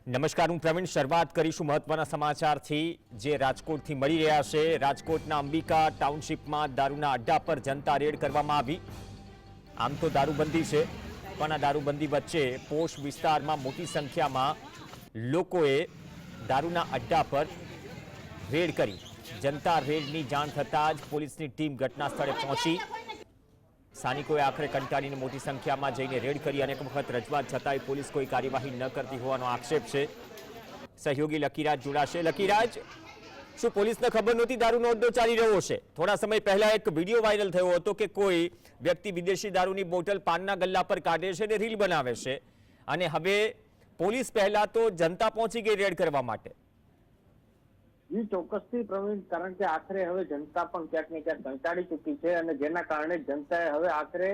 નમસ્કાર, હું પ્રવીણ. શરૂઆત કરીશું મહત્વના સમાચારથી જે રાજકોટથી મળી રહ્યા છે. રાજકોટના અંબિકા ટાઉનશીપમાં દારૂના અડ્ડા પર જનતા રેડ કરવામાં આવી. આમ તો દારૂબંધી છે, પણ આ દારૂબંધી વચ્ચે પોશ વિસ્તારમાં મોટી સંખ્યામાં લોકોએ દારૂના અડ્ડા પર રેડ કરી. જનતા રેડની જાણ થતાં જ પોલીસની ટીમ ઘટના સ્થળે પહોંચી. સ્થાનિકોએ આખરે કંટાળીને મોટી સંખ્યામાં જઈને રેડ કરી. અનેક વખત રજૂઆત છતાંય પોલીસ કોઈ કાર્યવાહી ન કરતી હોવાનો આક્ષેપ છે. સહયોગી લકીરાજ જોડાશે. લકીરાજ, શું પોલીસને ખબર નહોતી દારૂનો અડ્ડો ચાલી રહ્યો છે? થોડા સમય પહેલા એક વિડીયો વાયરલ થયો હતો કે કોઈ વ્યક્તિ વિદેશી દારૂની બોટલ પાનના ગલ્લા પર કાઢે છે અને રીલ બનાવે છે, અને હવે પોલીસ પહેલા તો જનતા પહોંચી ગઈ રેડ કરવા માટે. ચોક્કસથી પ્રવીણ, કારણ કે આખરે હવે જનતા પણ ક્યાંક ને ક્યાંક કંટાળી ચૂકી છે અને જેના કારણે જનતાએ હવે આખરે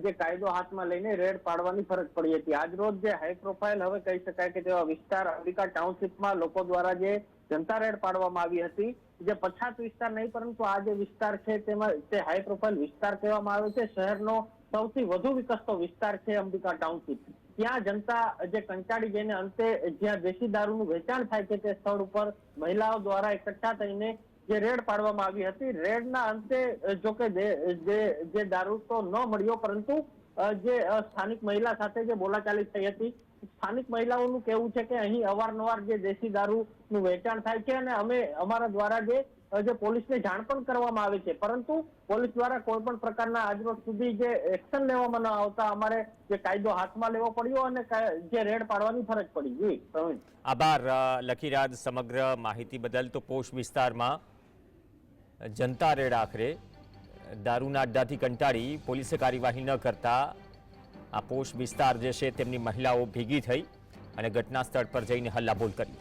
જે કાયદો હાથમાં લઈને રેડ પાડવાની ફરજ પડી હતી. આજ રોજ જે હાઈ પ્રોફાઇલ હવે કહી શકાય કે તેવા વિસ્તાર અંબિકા ટાઉનશીપમાં લોકો દ્વારા જે જનતા રેડ પાડવામાં આવી હતી, જે પછાત વિસ્તાર નહીં પરંતુ આ જે વિસ્તાર છે તેમાં તે હાઈ પ્રોફાઇલ વિસ્તાર કહેવામાં આવે છે. શહેરનો સૌથી વધુ વિકસતો વિસ્તાર છે અંબિકા ટાઉનશીપ. ત્યાં જનતા જે કંટાળી જઈને અંતે જ્યાં દેશી દારૂનું વેચાણ થાય છે તે સ્થળ ઉપર મહિલાઓ દ્વારા એકઠા થઈને જે રેડ પાડવામાં આવી હતી. રેડના અંતે જોકે જે દારૂ તો ન મળ્યો, પરંતુ જે સ્થાનિક મહિલા સાથે જે બોલાચાલી થઈ હતી, સ્થાનિક મહિલાઓનું કહેવું છે કે અહીં અવારનવાર જે દેશી દારૂનું વેચાણ થાય છે અને અમે અમારા દ્વારા જે પોલીસને જાણ પણ કરવામાં આવે છે, પરંતુ પોલીસ દ્વારા કોઈ પણ પ્રકારના આજરોજ સુધી જે એક્શન લેવામાં ન આવતા અમારે જે કાયદો હાથમાં લેવો પડ્યો અને જે રેડ પાડવાની ફરજ પડી. આભાર લકીરાજ સમગ્ર માહિતી બદલ. તો પોશ વિસ્તારમાં જનતા રેડ આખરે દારૂના અડ્ડાથી કંટાળી પોલીસે કાર્યવાહી ન કરતા આ પોશ વિસ્તાર જે છે તેમની મહિલાઓ ભેગી થઈ અને ઘટના સ્થળ પર જઈને હલ્લાબોલ કરી.